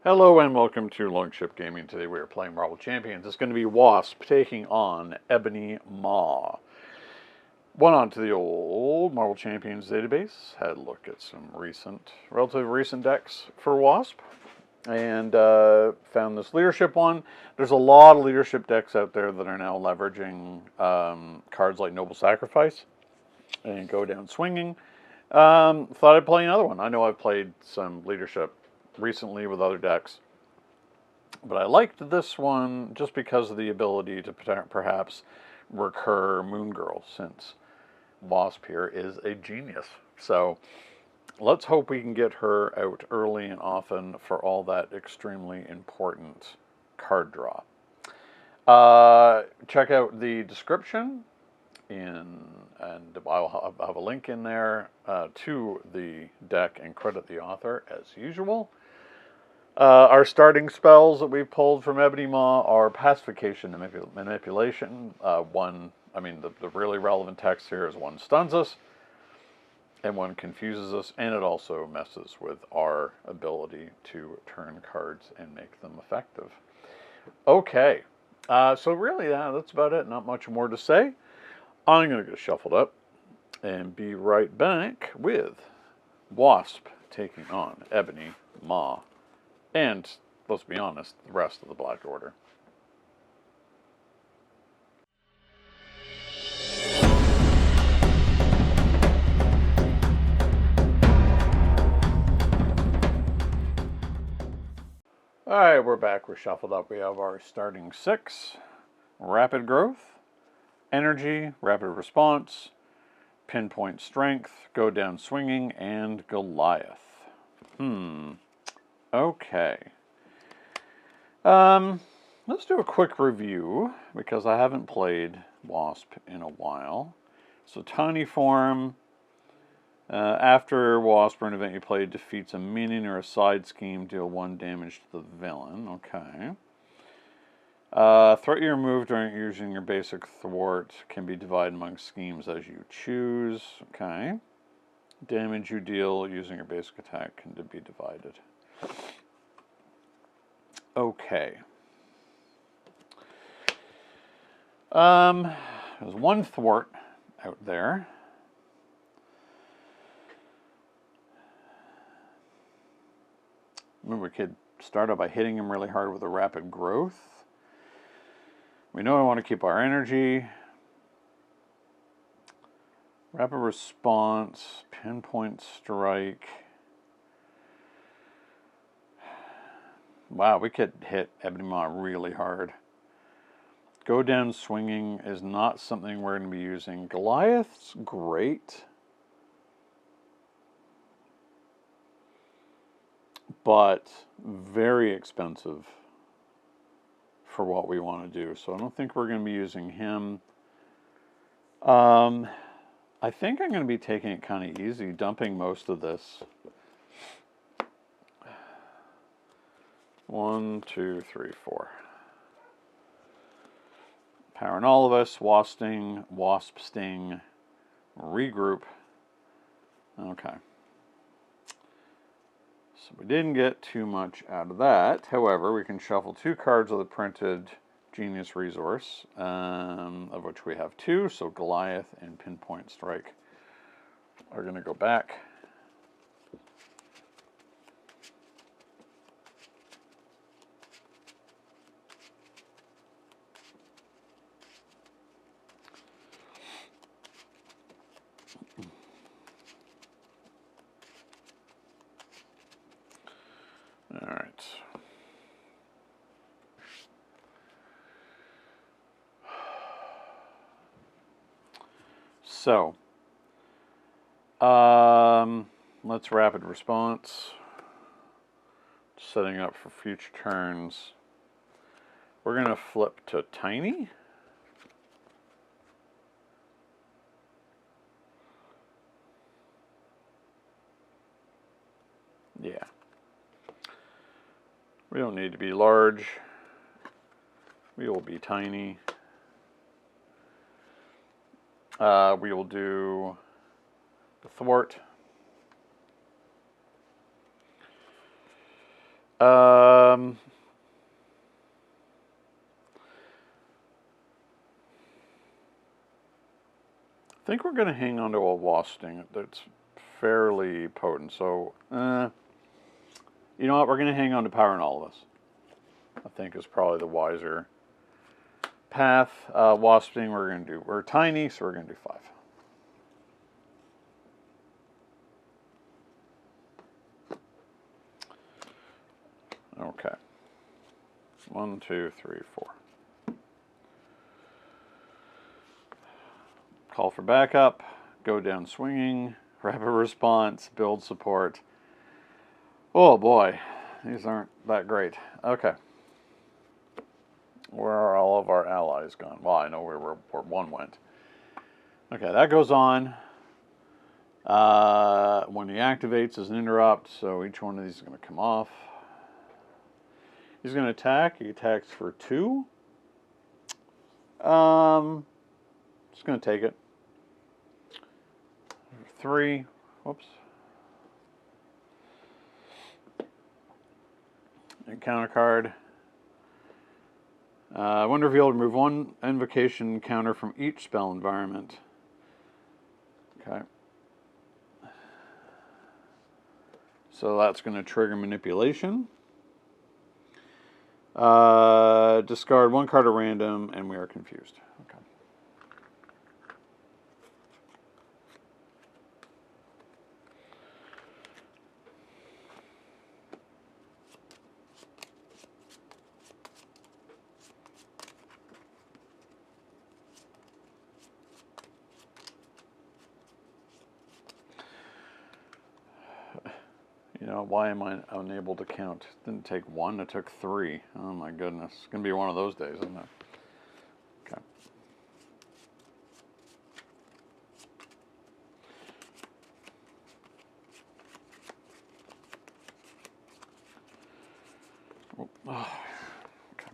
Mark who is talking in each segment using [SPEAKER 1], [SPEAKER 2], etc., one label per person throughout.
[SPEAKER 1] Hello and welcome to Longship Gaming. Today we are playing Marble Champions. It's going to be Wasp taking on Ebony Maw. Went on to the old Marble Champions database, had a look at some relatively recent decks for Wasp, and found this leadership one. There's a lot of leadership decks out there that are now leveraging cards like Noble Sacrifice and Go Down Swinging. Thought I'd play another one. I know I've played some leadership recently with other decks, but I liked this one just because of the ability to perhaps recur Moon Girl, since Wasp here is a genius. So let's hope we can get her out early and often for all that extremely important card draw. Check out the description and I'll have a link in there to the deck and credit the author as usual. Our starting spells that we've pulled from Ebony Maw are Pacification and Manipulation. The really relevant text here is one stuns us and one confuses us, and it also messes with our ability to turn cards and make them effective. Okay, so really that's about it. Not much more to say. I'm going to get shuffled up and be right back with Wasp taking on Ebony Maw. And, let's be honest, the rest of the Black Order. Alright, we're back. We're shuffled up. We have our starting six. Rapid Growth, Energy, Rapid Response, Pinpoint Strength, Go Down Swinging, and Goliath. Okay. Let's do a quick review, because I haven't played Wasp in a while. So, Tiny Form. After Wasp or an event you play defeats a minion or a side scheme, deal 1 damage to the villain. Okay. Threat you remove during using your basic thwart can be divided among schemes as you choose. Okay. Damage you deal using your basic attack can be divided. Okay. There's one thwart out there. Remember, we could start out by hitting him really hard with a Rapid Growth. We know I want to keep our energy. Rapid Response, Pinpoint Strike. Wow, we could hit Ebony Maw really hard. Go Down Swinging is not something we're going to be using. Goliath's great, but very expensive for what we want to do. So I don't think we're going to be using him. I think I'm going to be taking it kind of easy, dumping most of this. 1, 2, 3, 4. Powering all of us. Wasp Sting, regroup. Okay. So we didn't get too much out of that. However, we can shuffle 2 cards of the printed Genius Resource, of which we have 2. So Goliath and Pinpoint Strike are going to go back. All right. So, let's Rapid Response. Setting up for future turns. We're going to flip to Tiny. Yeah. We don't need to be large. We will be tiny. We will do the thwart. think we're going to hang on to a Wasp Sting that's fairly potent. So, you know what? We're going to hang on to Power in all of us. I think is probably the wiser path. Wasp Sting we're tiny, so we're going to do 5. Okay. 1, 2, 3, 4. Call for backup, go down swinging, rapid response, build support. Oh boy, these aren't that great. Okay. Where are all of our allies gone? Well, I know where one went. Okay, that goes on. When he activates as an interrupt, so each one of these is going to come off. He's going to attack. He attacks for 2. Just going to take it. 3. Whoops. And counter card. When revealed, remove 1 invocation counter from each spell environment. Okay. So that's going to trigger manipulation. Discard 1 card at random, and we are confused. Okay. You know, why am I unable to count? It didn't take 1, it took 3. Oh my goodness. It's going to be one of those days, isn't it? Okay. Oh, okay.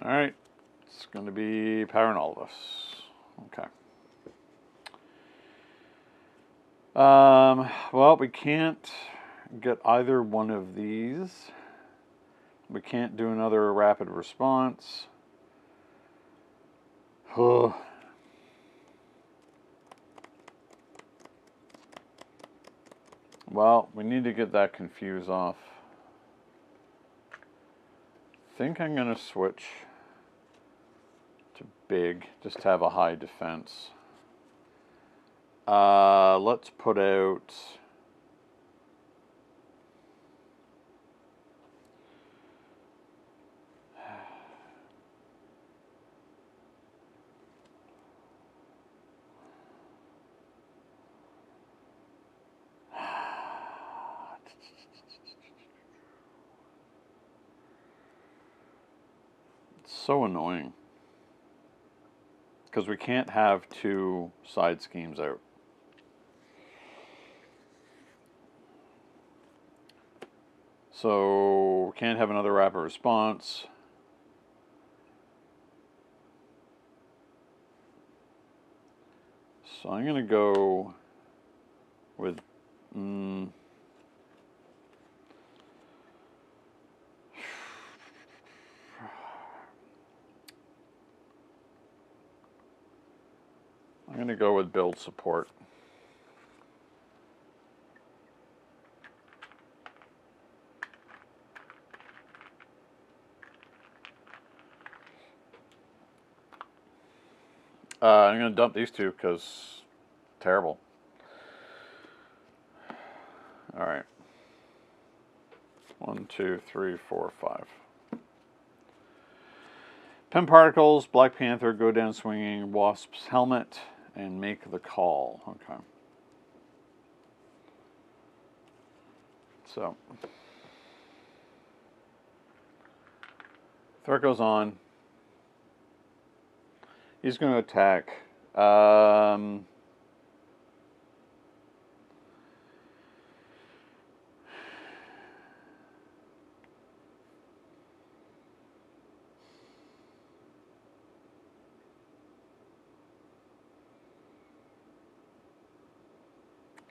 [SPEAKER 1] All right. It's going to be Power in all of us. Okay. Well, we can't get either one of these. We can't do another rapid response. Well, we need to get that confuse off. I think I'm going to switch to big, just to have a high defense. Let's put out... It's so annoying. Because we can't have 2 side schemes out. So, we can't have another rapid response. So I'm going to go with... I'm going to go with build support. I'm going to dump these 2 because terrible. All right. 1, 2, 3, 4, 5. Pen Particles, Black Panther, go down swinging, Wasp's Helmet, and make the call. Okay. So. Threat goes on. He's going to attack.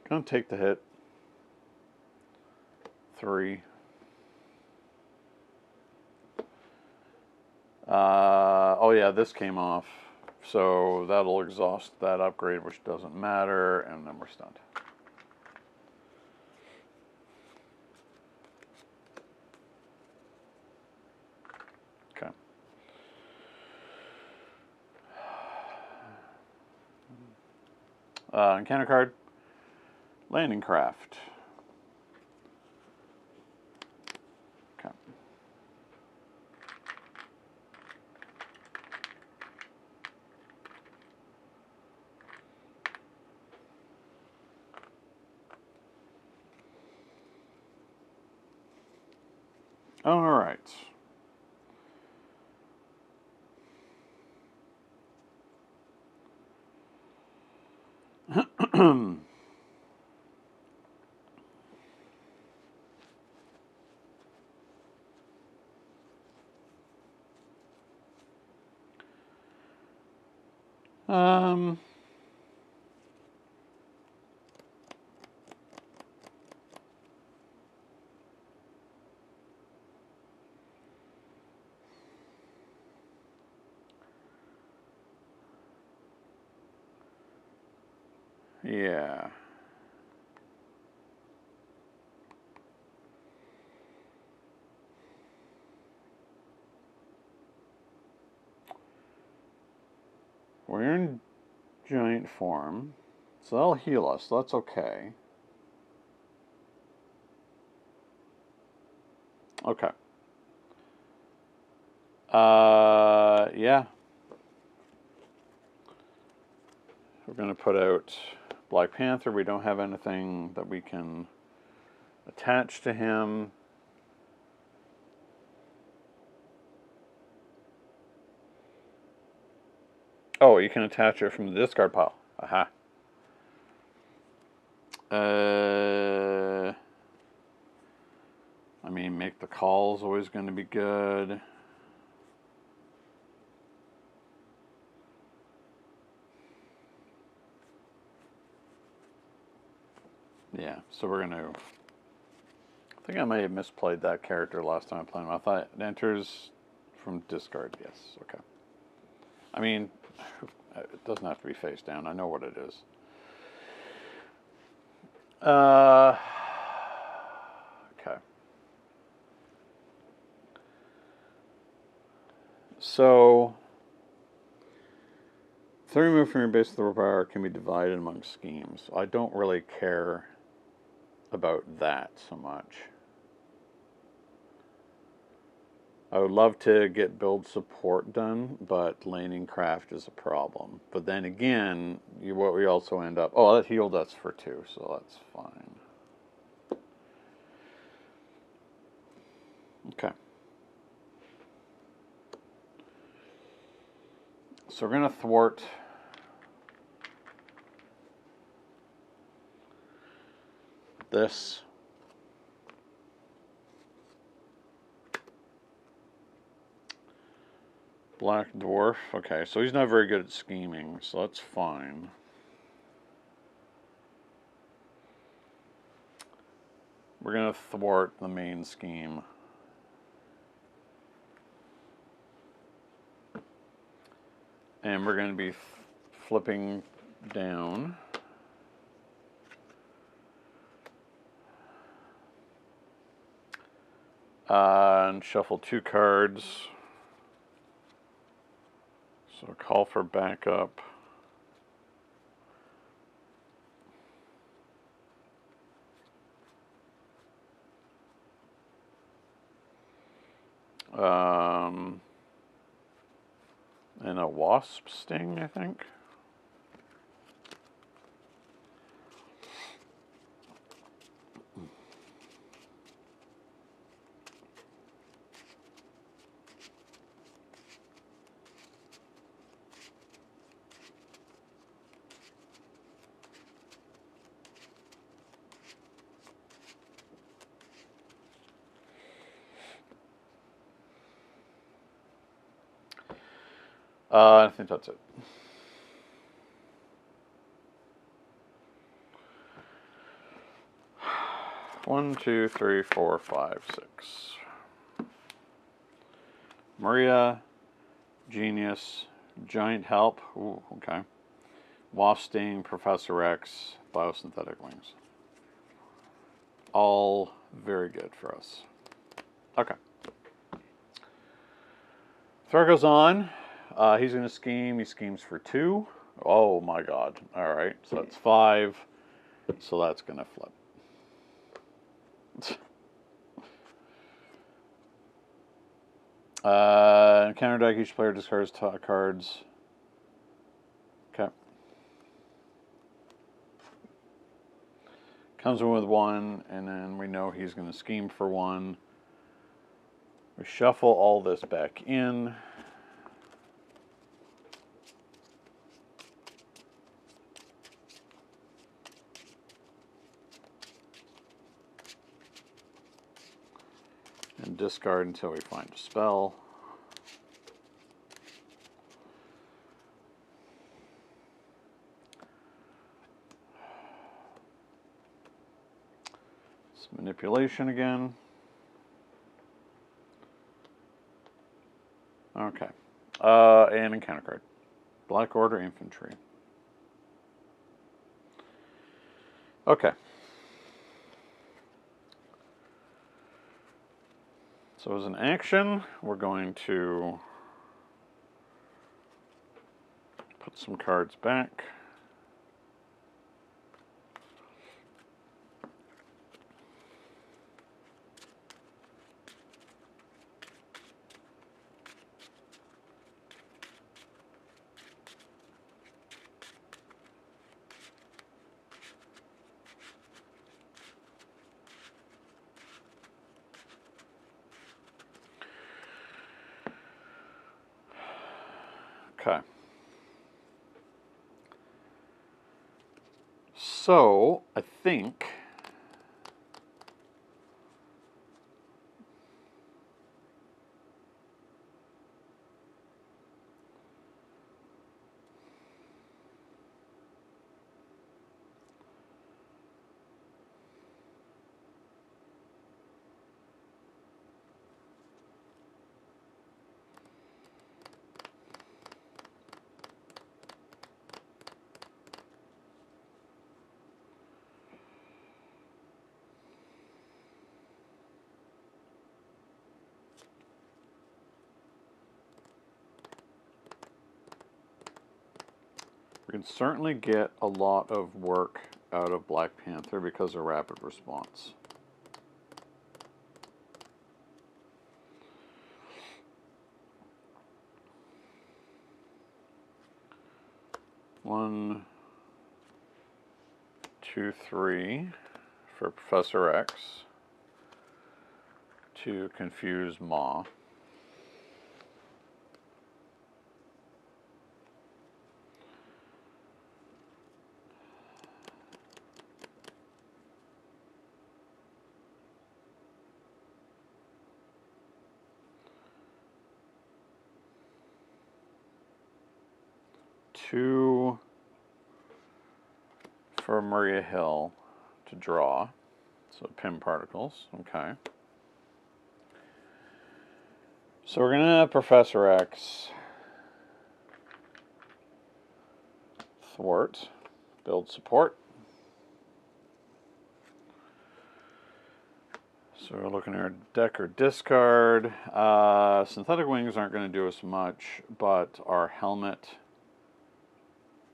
[SPEAKER 1] Gonna take the hit. 3. Oh yeah, this came off. So that'll exhaust that upgrade, which doesn't matter, and then we're stunned. Okay. Encounter card, landing craft. Okay. All right. Yeah. We're in giant form, so that'll heal us. That's okay. Okay. Yeah. We're going to put out Black Panther. We don't have anything that we can attach to him. Oh, you can attach it from the discard pile. Aha. I mean, make the call is always going to be good. Yeah, so we're going to... I think I may have misplayed that character last time I played him. I thought it enters from discard. Yes, okay. I mean, it doesn't have to be face down. I know what it is. Okay. So, 3 move from your base to the power can be divided among schemes. I don't really care about that so much. I would love to get build support done, but laning craft is a problem. But then again, what we also end up... Oh, that healed us for 2, so that's fine. Okay. So we're going to thwart this. Black Dwarf. Okay, so he's not very good at scheming, so that's fine. We're going to thwart the main scheme. And we're going to be flipping down. And shuffle 2 cards. So call for backup. And a Wasp sting, I think. I think that's it. 1, 2, 3, 4, 5, 6. Maria, Genius, Giant Help. Ooh, okay. Wasp Sting, Professor X, Biosynthetic Wings. All very good for us. Okay. Throw goes on. He's going to scheme. He schemes for 2. Oh my god. Alright, so that's 5. So that's going to flip. Counter deck, each player discards cards. Okay. Comes in with 1, and then we know he's going to scheme for 1. We shuffle all this back in. And discard until we find a spell. It's manipulation again. Okay. And encounter card. Black Order Infantry. Okay. So as an action, we're going to put some cards back. Okay. So, I think we can certainly get a lot of work out of Black Panther because of rapid response. One, 2, 3 for Professor X to confuse Maw. Two for Maria Hill to draw. So Pim Particles, okay. So we're gonna have Professor X thwart, build support. So we're looking at our deck or discard. Synthetic Wings aren't going to do us much, but our helmet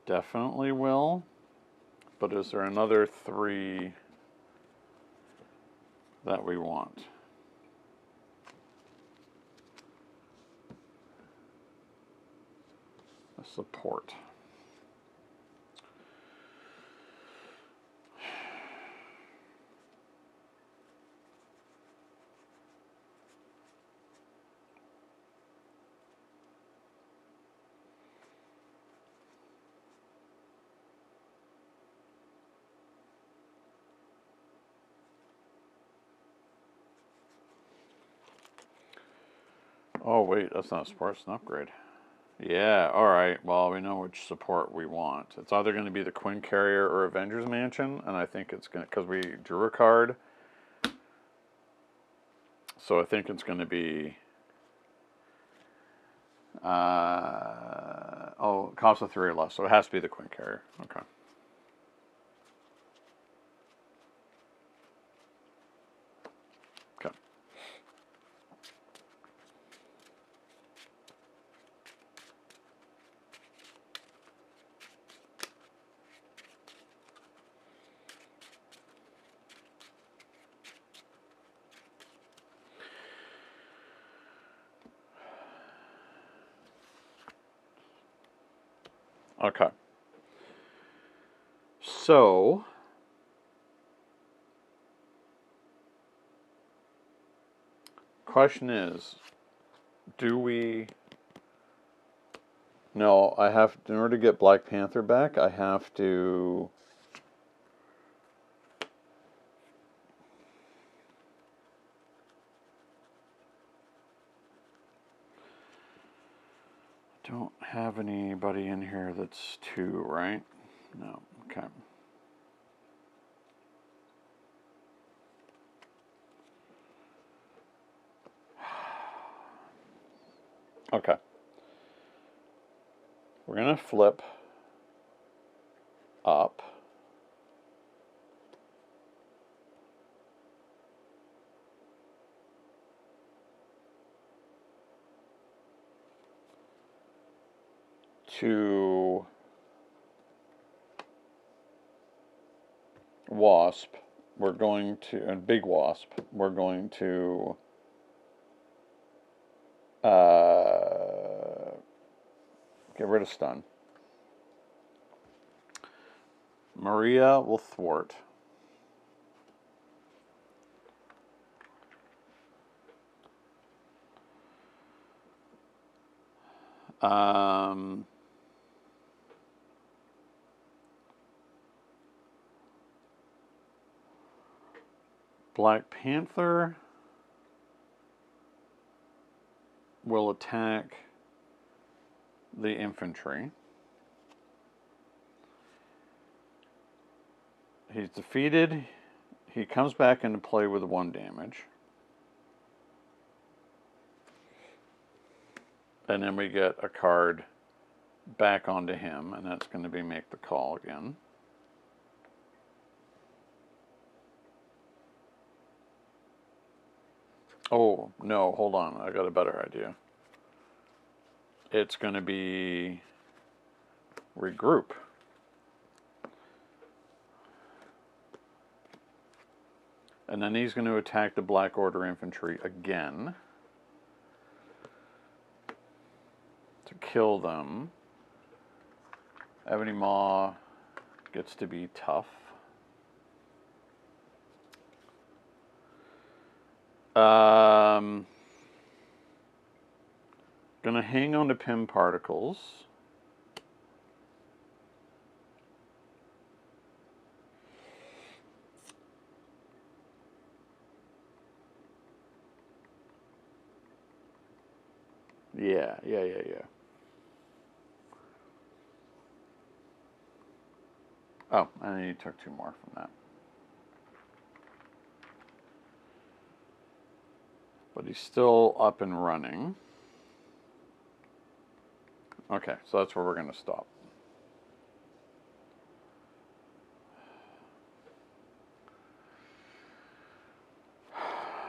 [SPEAKER 1] definitely will. But is there another 3 that we want? A support. Oh wait, that's not a support, it's an upgrade. Yeah, alright, well we know which support we want. It's either going to be the Quinn Carrier or Avengers Mansion, and I think it's going to, because we drew a card, So I think it's going to be... oh, it costs a 3 or less, so it has to be the Queen Carrier. Okay. Okay. Okay. So, question is, do we... No, I have, in order to get Black Panther back, I have to... Don't have anybody in here that's 2, right? No, okay. Okay. We're going to flip up. To Wasp. We're going to, and Big Wasp, we're going to get rid of stun. Maria will thwart. Black Panther will attack the infantry. He's defeated. He comes back into play with 1 damage. And then we get a card back onto him, and that's going to be Make the Call again. Oh, no, hold on. I got a better idea. It's going to be Regroup. And then he's going to attack the Black Order infantry again to kill them. Ebony Maw gets to be tough. Gonna hang on to Pim Particles. Yeah. Oh, and then you took 2 more from that. But he's still up and running. Okay, so that's where we're going to stop.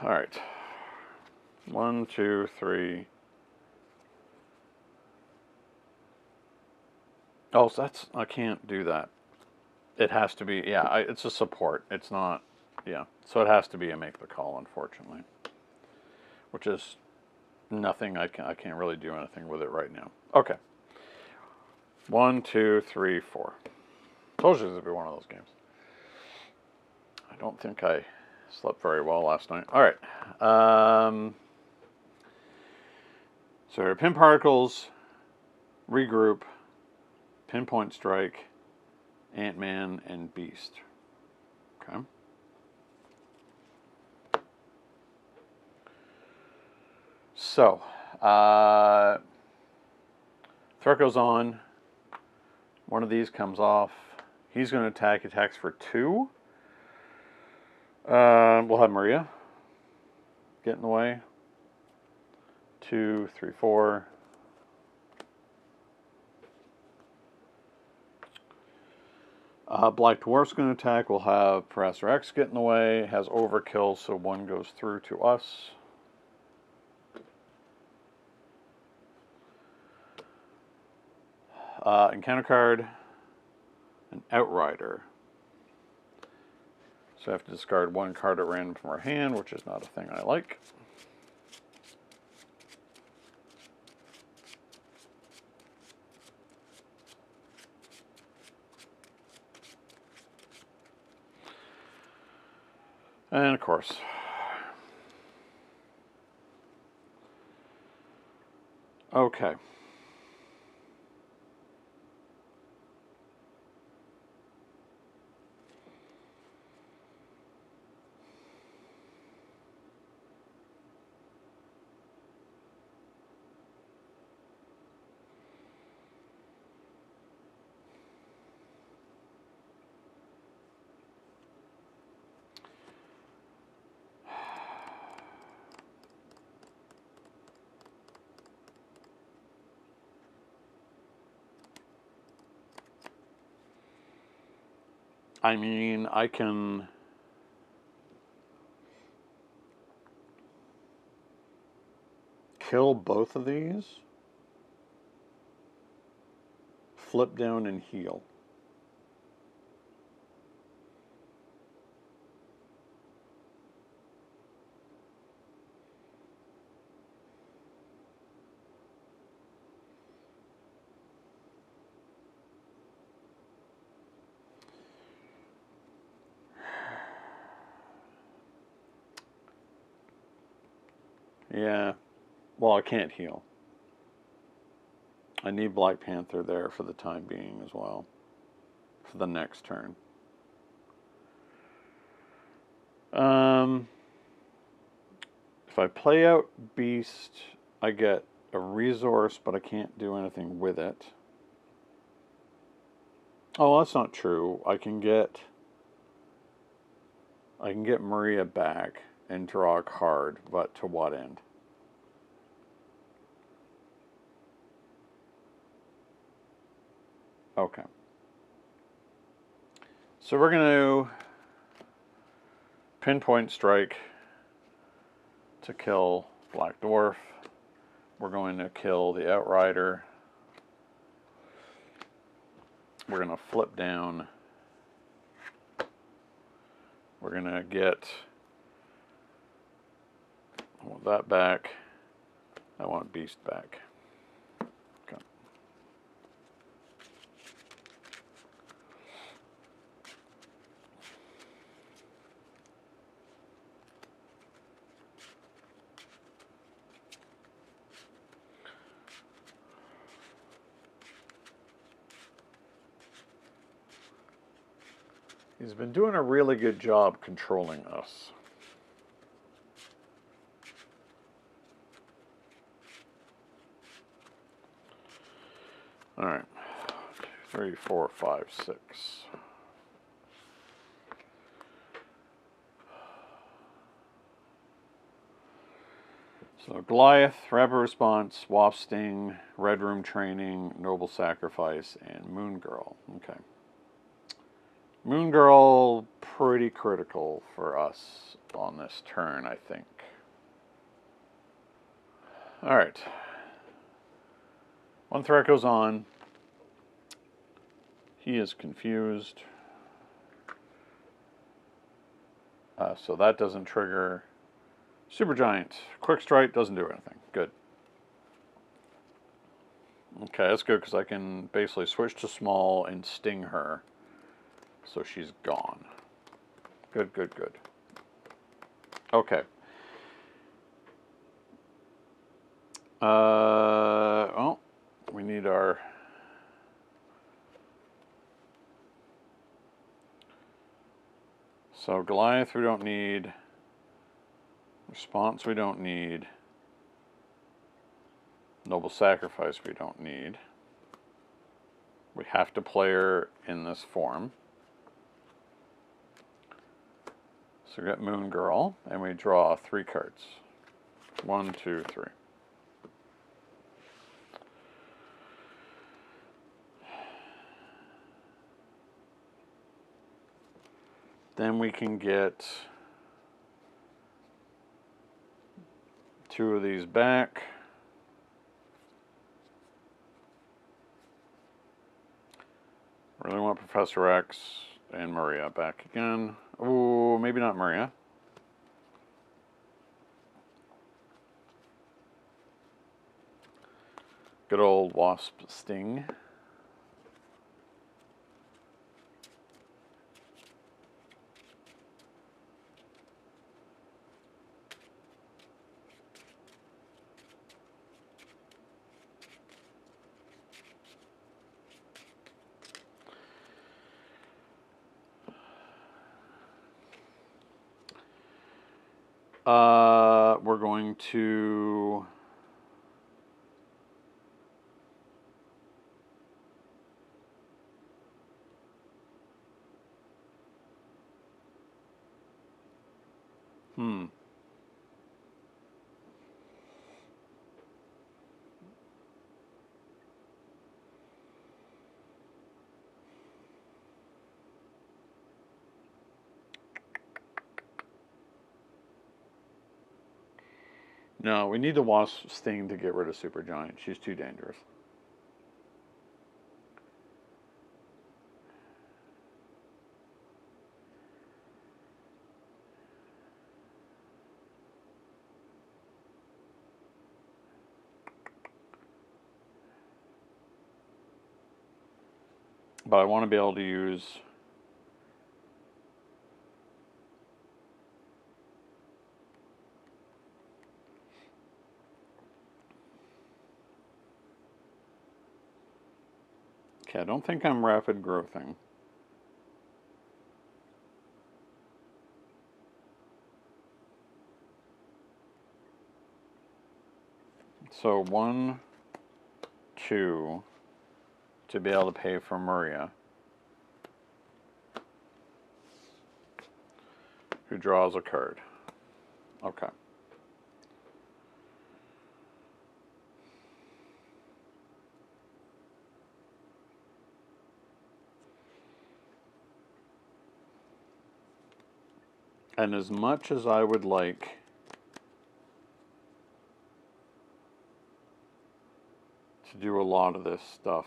[SPEAKER 1] All right. 1, 2, 3. Oh, so that's, I can't do that. It has to be, yeah, it's a support. It's not, yeah. So it has to be a Make the Call, unfortunately. Which is nothing, I can't really do anything with it right now. Okay. 1, 2, 3, 4. Told you this would be one of those games. I don't think I slept very well last night. All right. So Pin Particles, Regroup, Pinpoint Strike, Ant-Man, and Beast. Okay. So, threat goes on. One of these comes off. He's going to attack. Attacks for 2. We'll have Maria. get in the way. 2, 3, 4. Black Dwarf's going to attack. We'll have Professor X get in the way. Has overkill, so 1 goes through to us. Encounter card, an Outrider. So I have to discard 1 card at random from our hand, which is not a thing I like. And of course, okay. I mean, I can kill both of these, flip down and heal. Yeah, well, I can't heal. I need Black Panther there for the time being as well, for the next turn. If I play out Beast, I get a resource, but I can't do anything with it. Oh, that's not true. I can get Maria back and draw a card, but to what end? Okay. So we're going to pinpoint strike to kill Black Dwarf. We're going to kill the Outrider. We're going to flip down. We're going to get, I want that back. I want Beast back. Okay. He's been doing a really good job controlling us. All right, 3, 4, 5, 6. So Goliath, Rapid Response, Wasp Sting, Red Room Training, Noble Sacrifice, and Moon Girl. Okay. Moon Girl, pretty critical for us on this turn, I think. All right. 1 threat goes on. He is confused. So that doesn't trigger. Supergiant. Quick Strike doesn't do anything. Good. Okay, that's good because I can basically switch to small and sting her. So she's gone. Good, good, good. Okay. Well, we need our... So Goliath we don't need. Response we don't need. Noble Sacrifice we don't need. We have to play her in this form. So we got Moon Girl, and we draw 3 cards. 1, 2, 3. Then we can get 2 of these back. Really want Professor X and Maria back again. Oh, maybe not Maria. Good old Wasp Sting. We're going to No, we need the Wasp Sting to get rid of Supergiant. She's too dangerous. But I want to be able to use okay, I don't think I'm rapid growthing. So 1, 2 to be able to pay for Maria, who draws a card. Okay. And as much as I would like to do a lot of this stuff,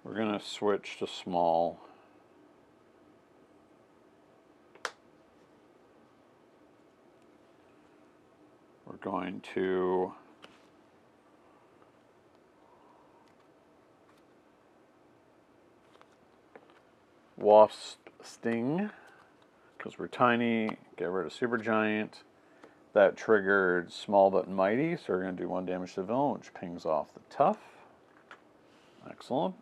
[SPEAKER 1] we're going to switch to small. We're going to Wasp Sting, because we're tiny, get rid of Supergiant. That triggered Small but Mighty, so we're going to do 1 damage to the villain, which pings off the Tough. Excellent.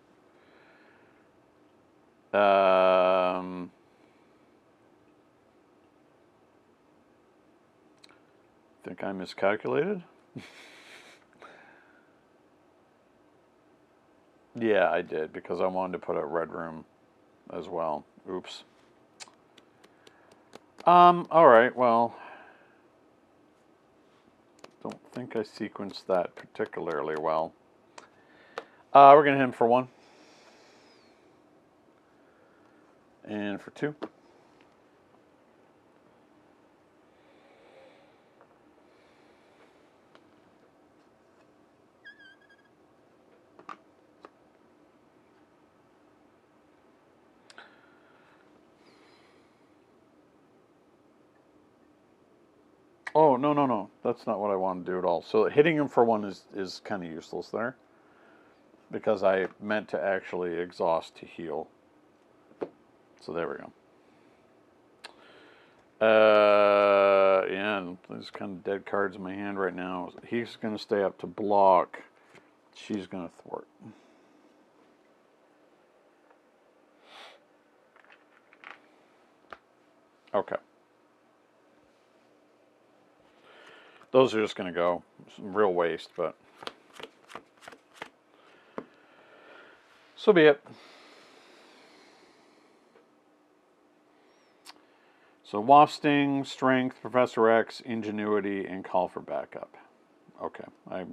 [SPEAKER 1] I think I miscalculated. Yeah, I did, because I wanted to put a red room as well. Oops. Alright, well, don't think I sequenced that particularly well. We're going to hit him for 1. And for 2. Oh, no, no, no. That's not what I want to do at all. So hitting him for 1 is kind of useless there, because I meant to actually exhaust to heal. So there we go. Yeah, there's kind of dead cards in my hand right now. He's going to stay up to block. She's going to thwart. Okay. Those are just going to go. Some real waste, but so be it. So Wasp Sting, Strength, Professor X, Ingenuity, and Call for Backup. Okay, I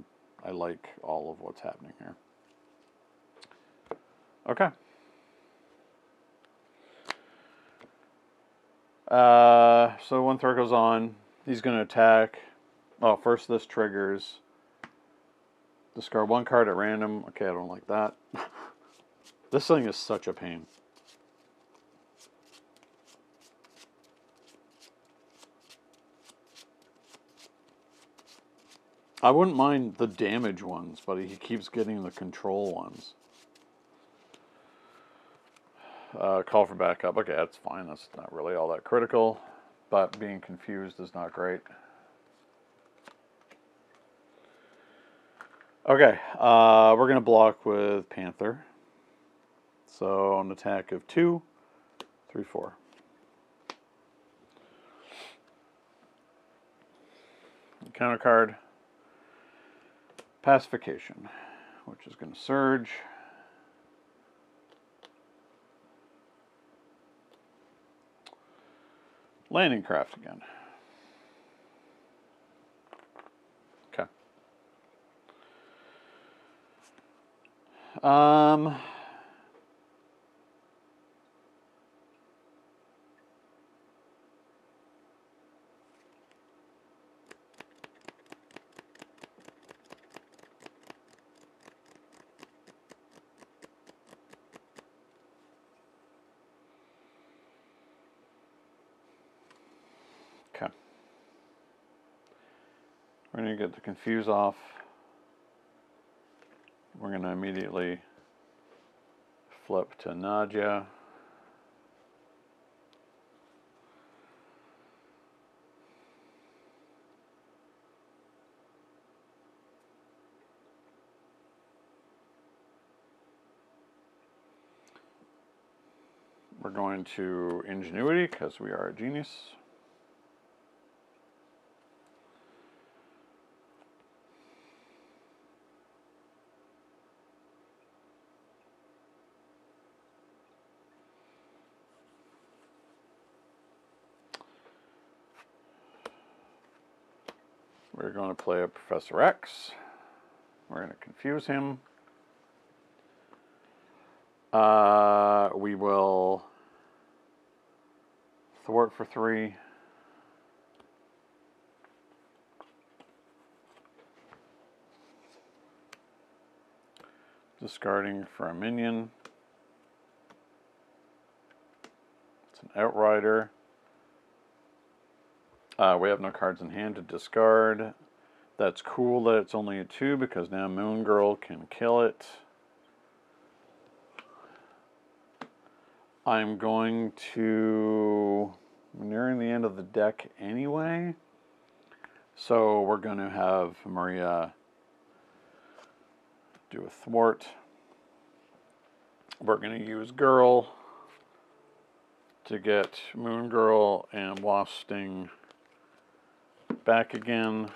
[SPEAKER 1] like all of what's happening here. Okay. So when threat goes on, he's going to attack. Oh, first this triggers. Discard one card at random. Okay, I don't like that. This thing is such a pain. I wouldn't mind the damage ones, but he keeps getting the control ones. Call for backup. Okay, that's fine. That's not really all that critical, but being confused is not great. Okay, we're going to block with Panther. So an attack of 2, 3, 4. Counter card. Pacification, which is going to surge. Landing craft again. Okay. Okay. We're going to get the confuse off. We're going to immediately flip to Nadia. We're going to Ingenuity because we are a genius. We're going to play a Professor X. We're going to confuse him. We will thwart for 3. Discarding for a minion. It's an Outrider. We have no cards in hand to discard. That's cool that it's only a 2 because now Moon Girl can kill it. I'm going to... We're nearing the end of the deck anyway. So we're going to have Maria do a thwart. We're going to use Girl to get Moon Girl and Wasp Sting back again.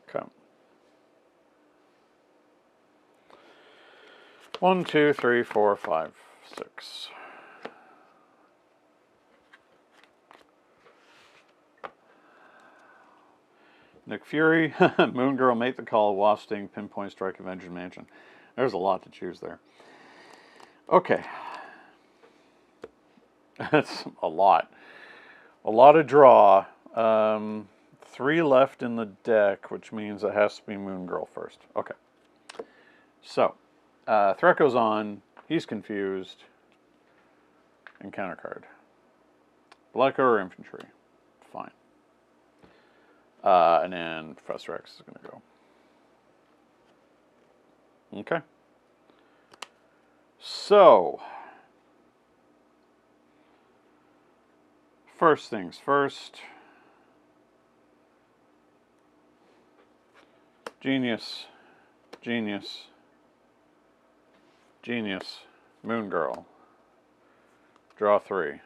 [SPEAKER 1] Okay. 1, 2, 3, 4, 5, 6. Nick Fury, Moon Girl, Mate the Call, Wasp Sting, Pinpoint Strike, Avengers Mansion. There's a lot to choose there. Okay. That's a lot. A lot of draw. 3 left in the deck, which means it has to be Moon Girl first. Okay. So, threat goes on. He's confused. Encounter card. Black or infantry. Fine. And then Professor X is going to go. Okay. So, first things first. Genius. Genius. Genius. Moon Girl. Draw 3.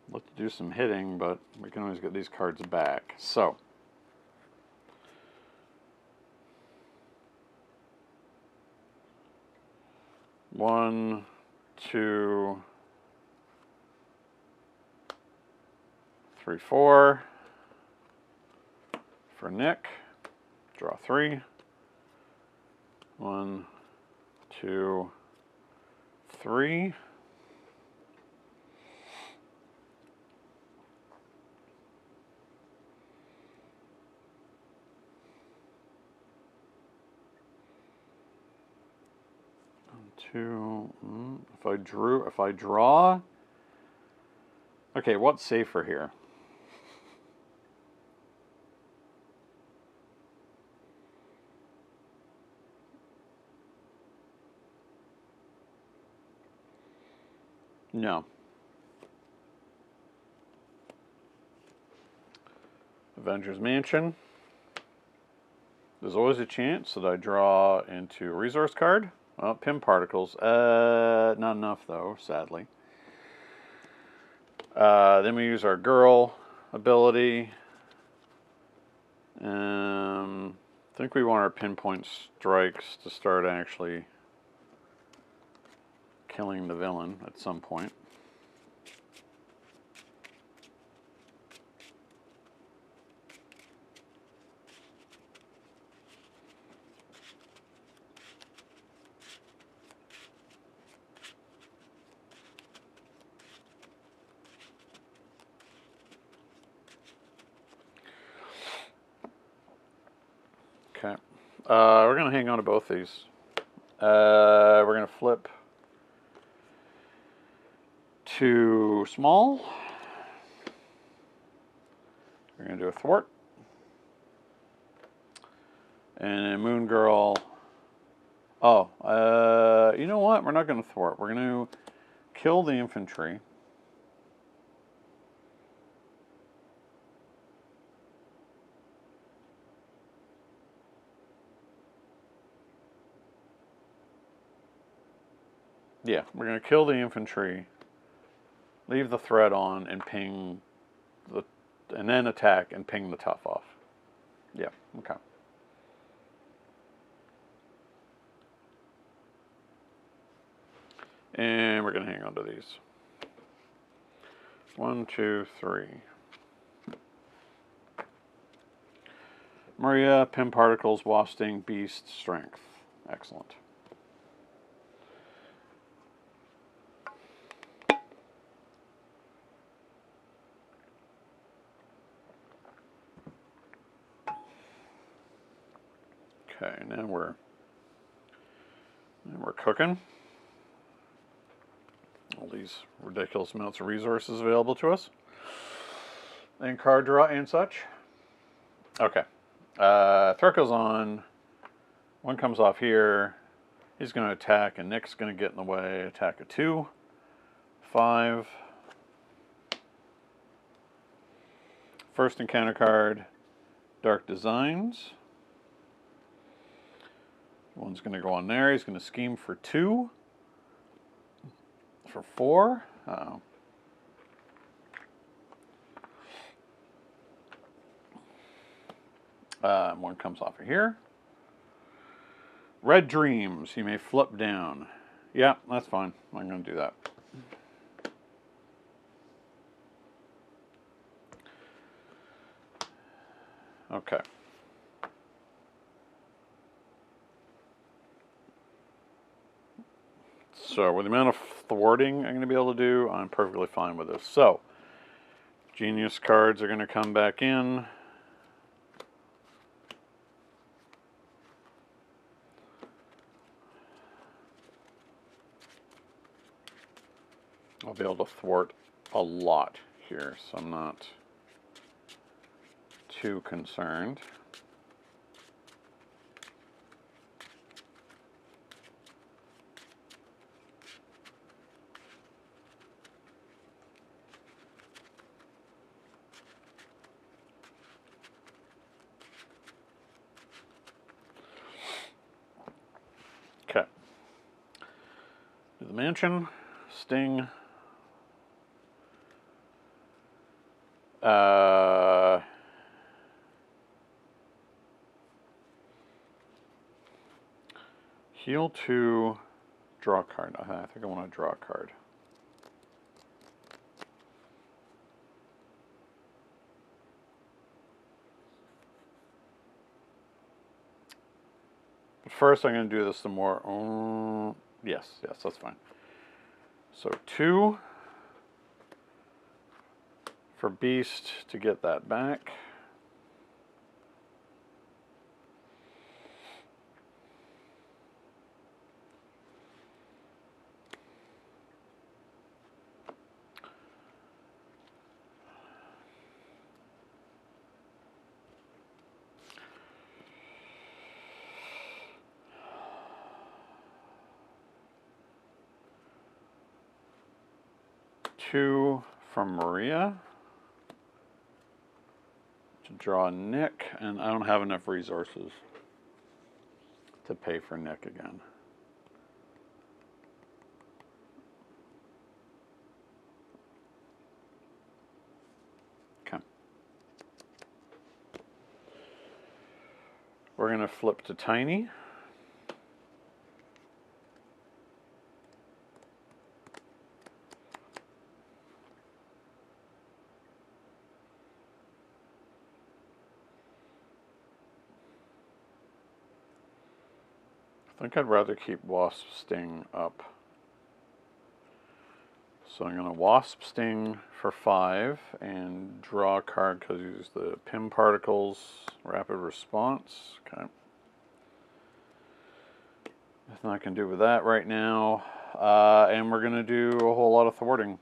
[SPEAKER 1] Look to do some hitting, but we can always get these cards back. So, one, two, three, four for Nick. Draw 3. 1, 2, 3. If I draw, okay, what's safer here? No. Avengers Mansion. There's always a chance that I draw into a resource card. Well, Pim Particles. Not enough, though, sadly. Then we use our Girl ability. I think we want our Pinpoint Strikes to start actually killing the villain at some point. Okay, we're going to hang on to both these. We're going to flip to small. We're going to do a thwart. And a Moon Girl. Oh, you know what? We're not going to thwart. We're going to kill the infantry. Yeah, we're going to kill the infantry, leave the threat on, and ping the, and then attack and ping the tough off. Yeah, okay. And we're going to hang on to these. 1, 2, 3. Maria, Pim Particles, Wasp Sting, Beast, Strength. Excellent. Okay, now we're cooking. All these ridiculous amounts of resources available to us. And card draw and such. Okay. Threat goes on. One comes off here. He's going to attack, and Nick's going to get in the way. Attack a 2. 5. First encounter card, Dark Designs. One's going to go on there. He's going to scheme for 2. For 4. Uh-oh. One comes off of here. Red Dreams. He may flip down. Yeah, that's fine. I'm going to do that. Okay. So with the amount of thwarting I'm going to be able to do, I'm perfectly fine with this. So, Genius cards are going to come back in. I'll be able to thwart a lot here, so I'm not too concerned. Okay. Do the mansion, sting. Heal 2, draw a card. I think I want to draw a card. But first I'm going to do this some more. Yes, that's fine. So 2 for Beast to get that back. Two from Maria to draw Nick, and I don't have enough resources to pay for Nick again. Okay. We're going to flip to Tiny. I think I'd rather keep Wasp Sting up. So I'm going to Wasp Sting for 5 and draw a card because I use the Pim Particles Rapid Response. Okay. Nothing I can do with that right now. And we're going to do a whole lot of thwarting.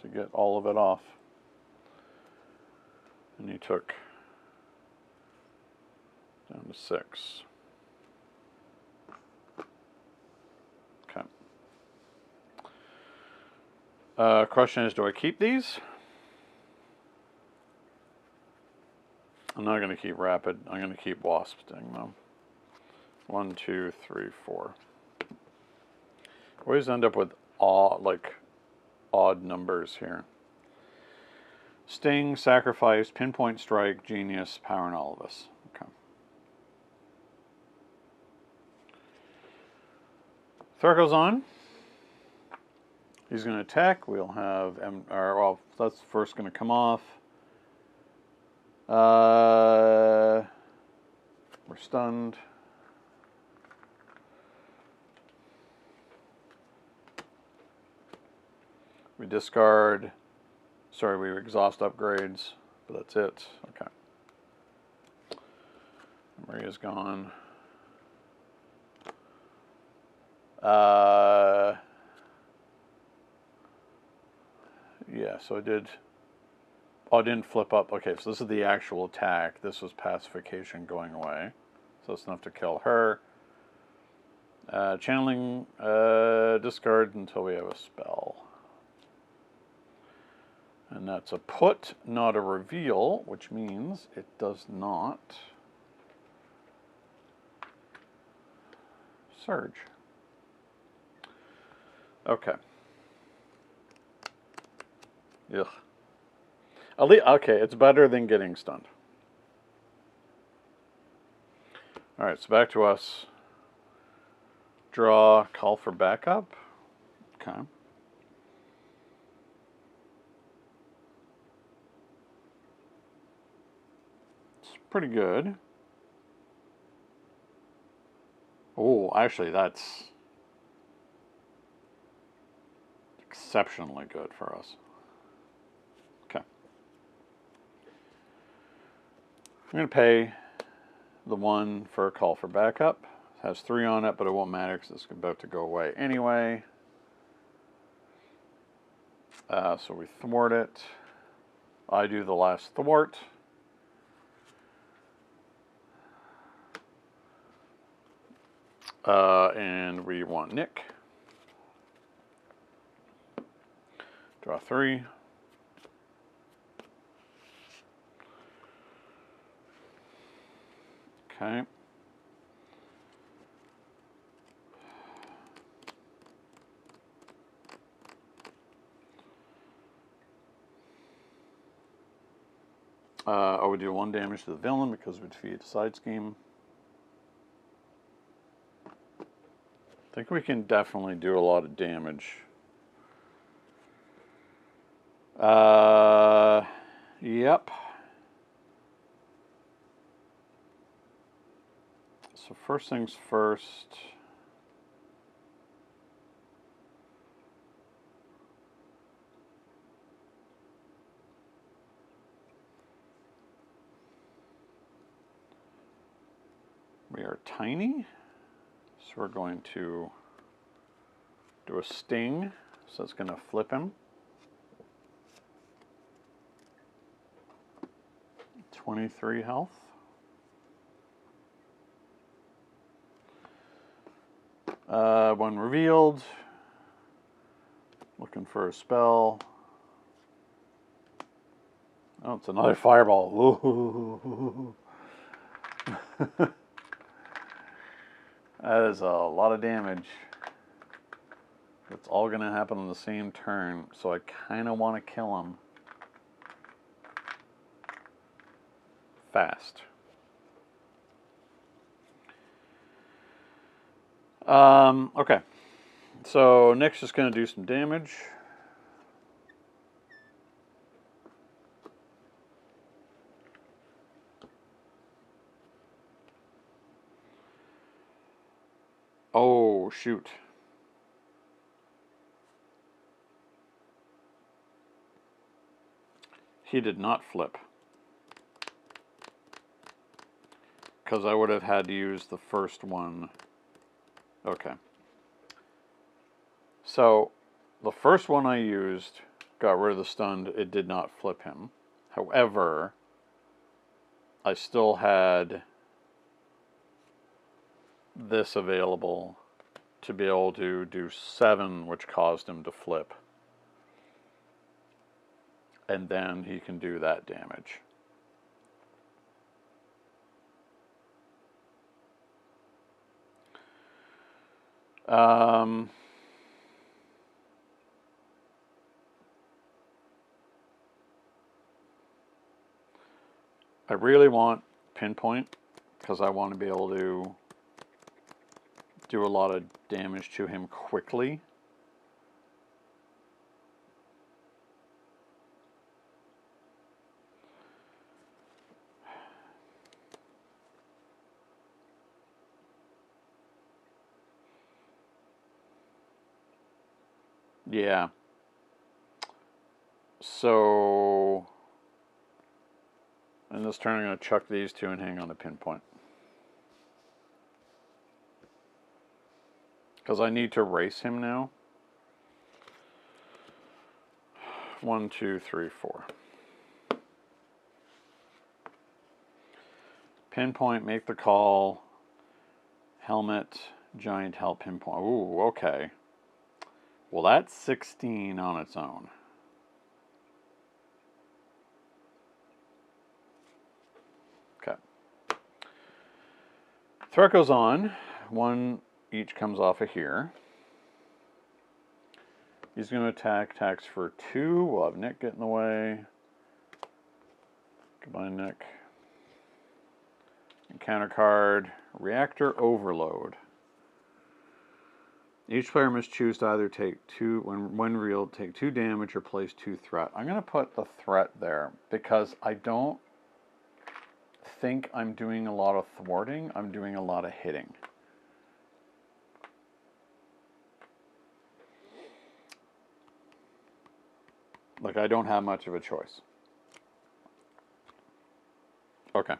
[SPEAKER 1] To get all of it off. And he took down to 6. Okay. Question is, do I keep these? I'm not going to keep Rapid. I'm going to keep Wasp Sting, though. 1, 2, 3, 4. Always end up with odd numbers here. Sting, Sacrifice, Pinpoint Strike, Genius, Power, and all of us. Okay. Thor goes on. He's going to attack. We'll have, well, that's first going to come off. We're stunned. We discard. Sorry, we exhaust upgrades, but that's it. Okay. Maria's gone. Yeah, so I did. Oh, I didn't flip up. Okay, so this is the actual attack. This was pacification going away. So it's enough to kill her. Channeling, discard until we have a spell. And that's a put, not a reveal, which means it does not surge. Okay. Ugh. Okay, it's better than getting stunned. Alright, so back to us. Draw, call for backup. Okay. It's pretty good. Oh, actually, that's exceptionally good for us. Okay. I'm going to pay the 1 for a call for backup. It has 3 on it, but it won't matter because it's about to go away anyway. So we thwart it. I do the last thwart. And we want Nick. Draw 3. Okay. I would do 1 damage to the villain because we defeated the side scheme. I think we can definitely do a lot of damage. Yep. So first things first. We are tiny, so we're going to do a sting, so it's going to flip him. 23 health. When revealed, looking for a spell. Oh, it's another fireball. Ooh. That is a lot of damage. It's all going to happen on the same turn, so I kind of want to kill him fast. Okay. So Nick's just going to do some damage. Oh, shoot. He did not flip. Because I would have had to use the first one. Okay. So, the first one I used got rid of the stunned. It did not flip him. However, I still had this available to be able to do 7, which caused him to flip. And then he can do that damage. I really want pinpoint because I want to be able to do a lot of damage to him quickly. Yeah. So, in this turn, I'm going to chuck these 2 and hang on to pinpoint. Because I need to race him now. 1, 2, 3, 4. Pinpoint, make the call. Helmet, giant help, pinpoint. Ooh, okay. Well, that's 16 on its own. Okay. Threat goes on. 1 each comes off of here. He's going to attack. Attacks for 2. We'll have Nick get in the way. Goodbye, Nick. Encounter card, Reactor Overload. Each player must choose to either take 2, when real, take 2 damage or place 2 threat. I'm going to put the threat there because I don't think I'm doing a lot of thwarting. I'm doing a lot of hitting. Like, I don't have much of a choice. Okay.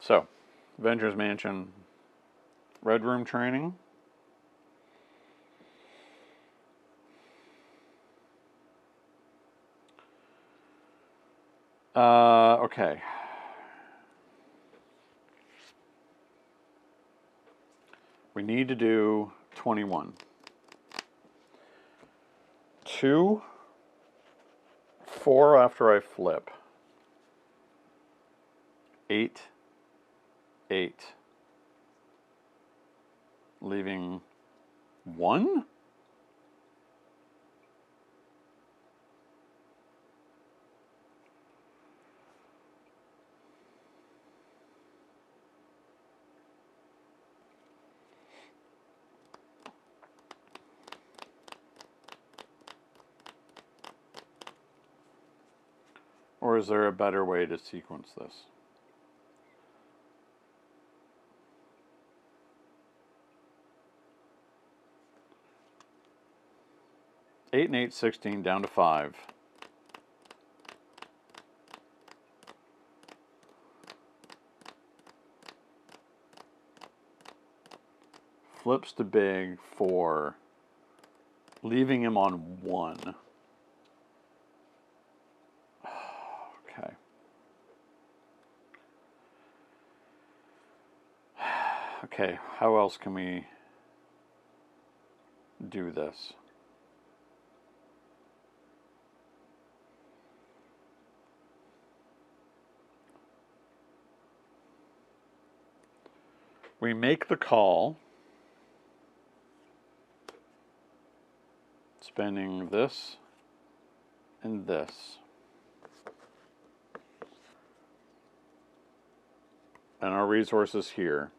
[SPEAKER 1] So, Avengers Mansion, Red Room Training. Okay. We need to do 21. 2, 4 after I flip. 8, 8. Leaving 1? Or is there a better way to sequence this? Eight and 8, 16, down to 5. Flips to big for leaving him on 1. Okay. Okay, how else can we do this? We make the call, spending this and this. And our resources here.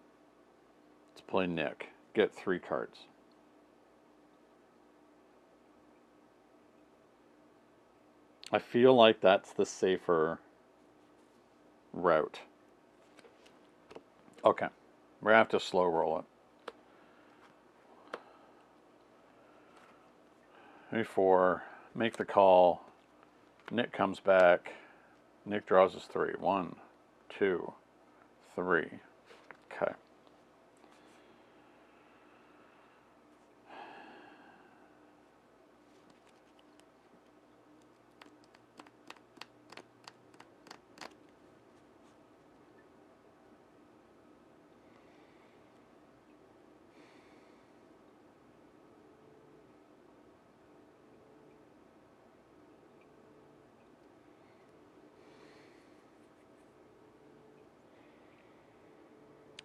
[SPEAKER 1] Let's play Nick. Get 3 cards. I feel like that's the safer route. Okay. We're going to have to slow roll it. 4, make the call. Nick comes back. Nick draws his 3. 1, 2, 3. Okay.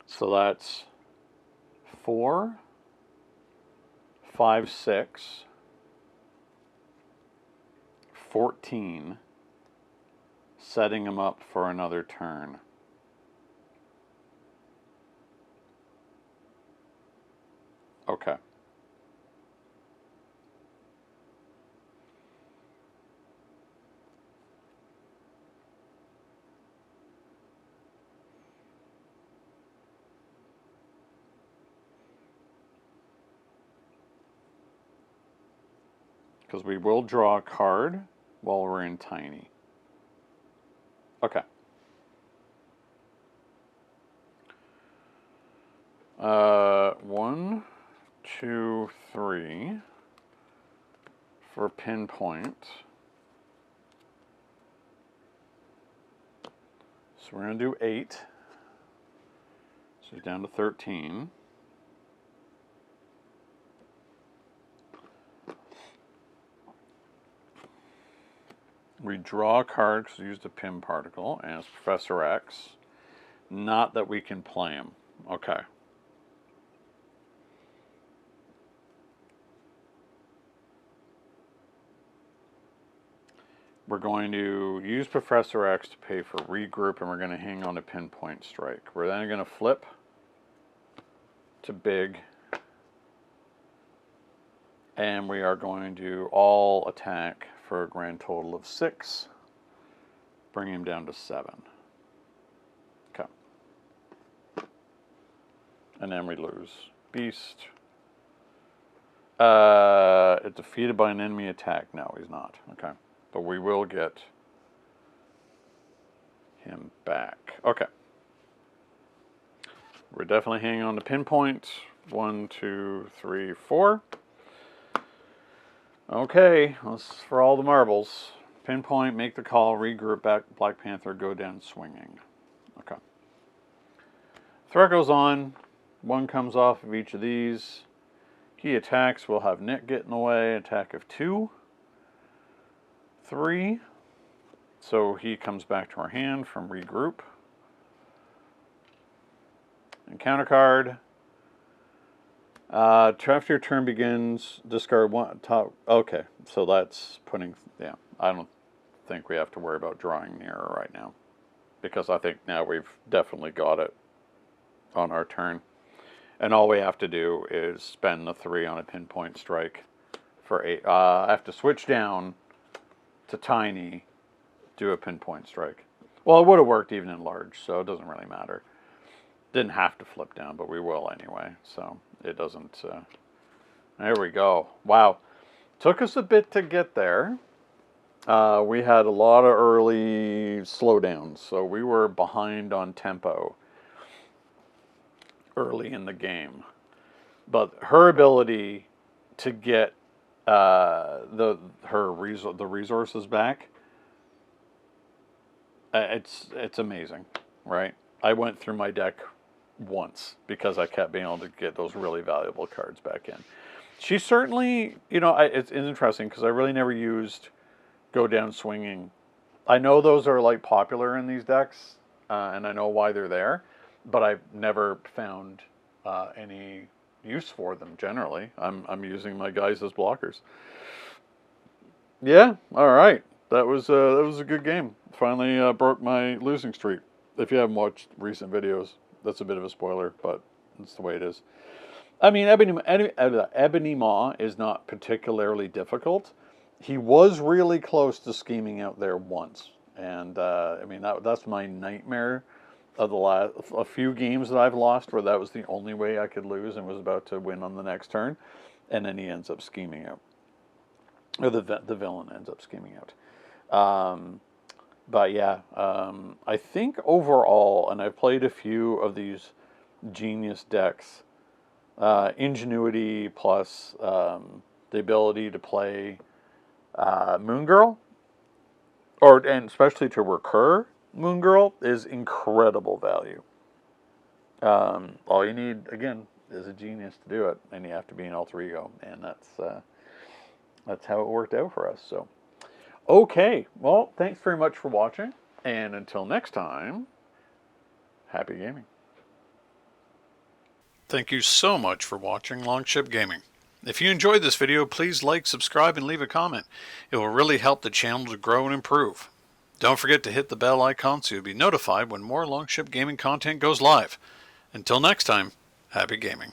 [SPEAKER 1] So that's 4, 5, 6, 14, setting him up for another turn. Okay. Because we will draw a card while we're in tiny. Okay. 1, 2, 3 for pinpoint. So we're going to do 8. So he's down to 13. We draw a card because we used a pin particle, and it's Professor X. Not that we can play him. Okay. We're going to use Professor X to pay for regroup, and we're going to hang on to Pinpoint Strike. We're then going to flip to big, and we are going to all attack for a grand total of 6. Bring him down to 7. Okay. And then we lose. Beast. It's defeated by an enemy attack. No, he's not. Okay. But we will get him back. Okay. We're definitely hanging on to Pinpoint. 1, 2, 3, 4. Okay, that's for all the marbles. Pinpoint, make the call, regroup back, Black Panther, go down swinging. Okay. Threat goes on. 1 comes off of each of these. He attacks. We'll have Nick get in the way. Attack of 2. 3. So he comes back to our hand from regroup. And counter card. After your turn begins, discard 1 top. Okay, so that's putting. Yeah, I don't think we have to worry about drawing nearer right now, because I think now we've definitely got it on our turn, and all we have to do is spend the 3 on a Pinpoint Strike for 8. I have to switch down to tiny, do a Pinpoint Strike. Well, it would have worked even in large, so it doesn't really matter. Didn't have to flip down, but we will anyway, so it doesn't. There we go. Wow. Took us a bit to get there. We had a lot of early slowdowns, so we were behind on tempo early in the game. But her ability to get the resources back, it's amazing, right? I went through my deck once because I kept being able to get those really valuable cards back in. She certainly, you know, it's interesting because I really never used go down swinging. I know those are like popular in these decks, and I know why they're there, but I've never found any use for them. Generally, I'm using my guys as blockers. Yeah, all right, that was a good game. Finally broke my losing streak. If you haven't watched recent videos, that's a bit of a spoiler, but that's the way it is. I mean, Ebony Maw is not particularly difficult. He was really close to scheming out there once, and I mean that's my nightmare of the last a few games that I've lost, where that was the only way I could lose and was about to win on the next turn, and then he ends up scheming out, or the villain ends up scheming out. But yeah, I think overall, and I've played a few of these genius decks, Ingenuity plus the ability to play Moon Girl, and especially to recur Moon Girl, is incredible value. All you need, again, is a genius to do it, and you have to be an alter ego, and that's how it worked out for us. So. Okay, well, thanks very much for watching, and until next time, happy gaming. Thank you so much for watching Longship Gaming. If you enjoyed this video, please like, subscribe, and leave a comment. It will really help the channel to grow and improve. Don't forget to hit the bell icon so you'll be notified when more Longship Gaming content goes live. Until next time, happy gaming.